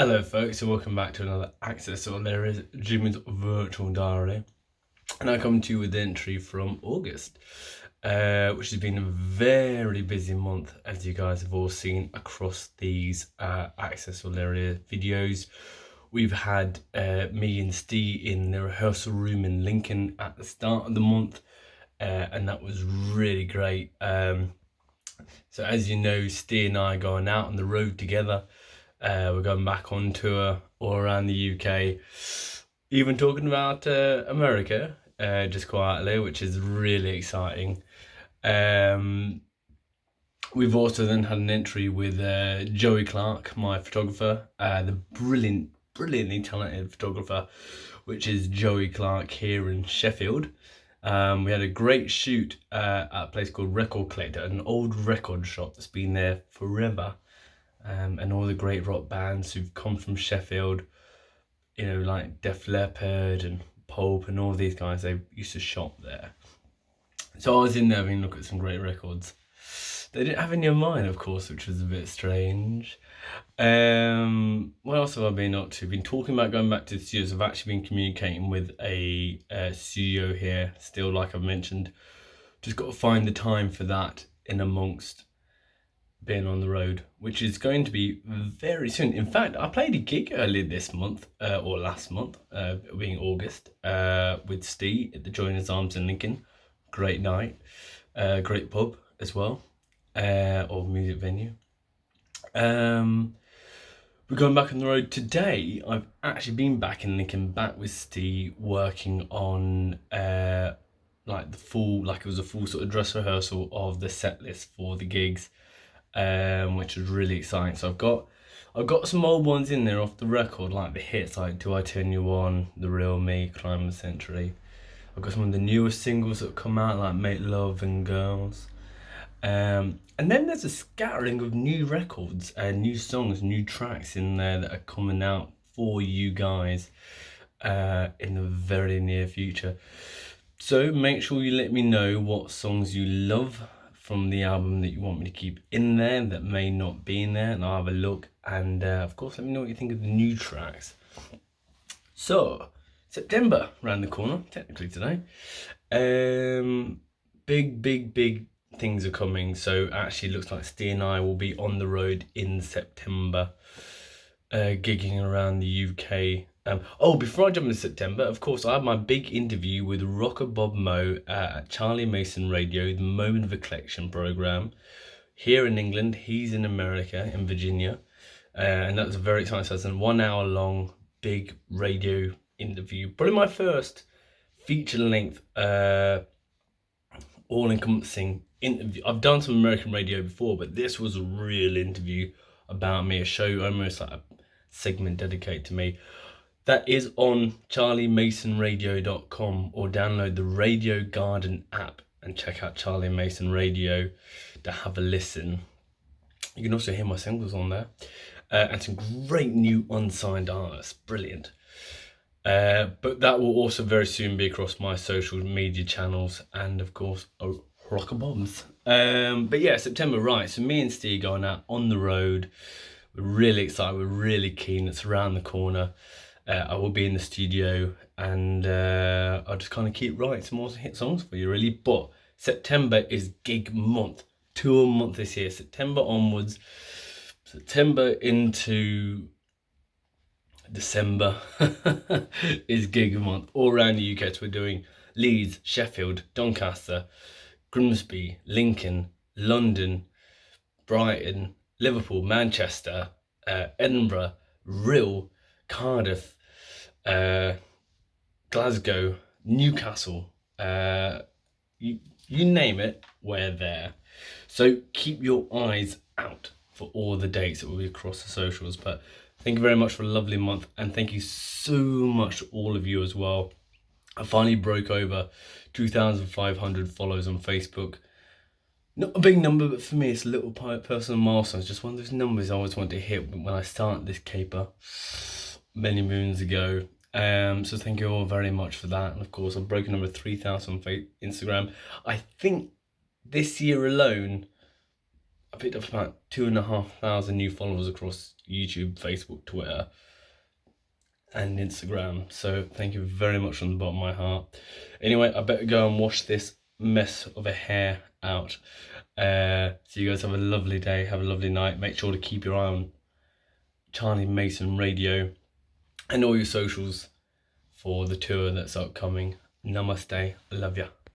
Hello folks and welcome back to another Access. So there is Jimmy's virtual diary, and I come to you with the entry from August, which has been a very busy month, as you guys have all seen across these Access area videos. We've had me and Ste in the rehearsal room in Lincoln at the start of the month, and that was really great. So as you know, Ste and I are going out on the road together. We're going back on tour all around the UK, even talking about America, just quietly, which is really exciting. We've also then had an entry with Joey Clarke, my photographer, the brilliantly talented photographer, which is Joey Clarke here in Sheffield. We had a great shoot at a place called Record Collector, an old record shop that's been there forever. And all the great rock bands who've come from Sheffield, you know, like Def Leppard and Pulp and all these guys, they used to shop there. So I was in there having a look at some great records. They didn't have any of mine, of course, which was a bit strange. What else have I been up to? Been talking about going back to the studios. I've actually been communicating with a studio here still, like I've mentioned. Just got to find the time for that in amongst being on the road, which is going to be very soon. In fact, I played a gig earlier this month, or last month, being August, with Ste at the Joiners Arms in Lincoln. Great night, great pub as well, or music venue. We're going back on the road today. I've actually been back in Lincoln, back with Ste, working on like it was a full sort of dress rehearsal of the set list for the gigs. Which was really exciting. So I've got some old ones in there off the record, like the hits like Do I Turn You On, The Real Me, Crime of the Century. I've got some of the newest singles that have come out, like Make Love and Girls. And then there's a scattering of new records and new songs, new tracks in there that are coming out for you guys in the very near future. So make sure you let me know what songs you love from the album that you want me to keep in there that may not be in there, and I'll have a look, and of course let me know what you think of the new tracks. So September around the corner, technically today. Big things are coming. So actually it looks like Ste and I will be on the road in September, gigging around the UK. Before I jump into September, of course, I have my big interview with Rockerbob Mo at Charlie Mason Radio, the Moment of Eclection program here in England. He's in America, in Virginia, and that's very exciting. So it's a 1 hour long big radio interview, probably my first feature-length, all-encompassing interview. I've done some American radio before, but this was a real interview about me, a show almost like a segment dedicated to me. That is on charliemasonradio.com, or download the Radio Garden app and check out Charlie Mason Radio to have a listen. You can also hear my singles on there, and some great new unsigned artists. Brilliant. But that will also very soon be across my social media channels and of course Rockerbobs. But yeah, September, right, so me and Ste going out on the road. We're really excited, we're really keen. It's around the corner. I will be in the studio, and I'll just kind of keep writing some more hit songs for you, really. But September is gig month, tour month this year. September onwards, September into December is gig month all around the UK. So we're doing Leeds, Sheffield, Doncaster, Grimsby, Lincoln, London, Brighton, Liverpool, Manchester, Edinburgh, Rhyl, Cardiff, Glasgow, Newcastle, you name it, we're there. So keep your eyes out for all the dates that will be across the socials. But thank you very much for a lovely month, and thank you so much to all of you as well. I finally broke over 2,500 followers on Facebook. Not a big number, but for me it's a little personal milestone. It's just one of those numbers I always wanted to hit when I started this caper many moons ago. So thank you all very much for that. And of course I've broken over 3,000 on Instagram. I think this year alone I picked up about 2,500 new followers across YouTube, Facebook, Twitter, and Instagram. So thank you very much from the bottom of my heart. Anyway, I better go and wash this mess of a hair out. So you guys have a lovely day, have a lovely night. Make sure to keep your eye on Charlie Mason Radio and all your socials for the tour that's upcoming. Namaste, I love ya.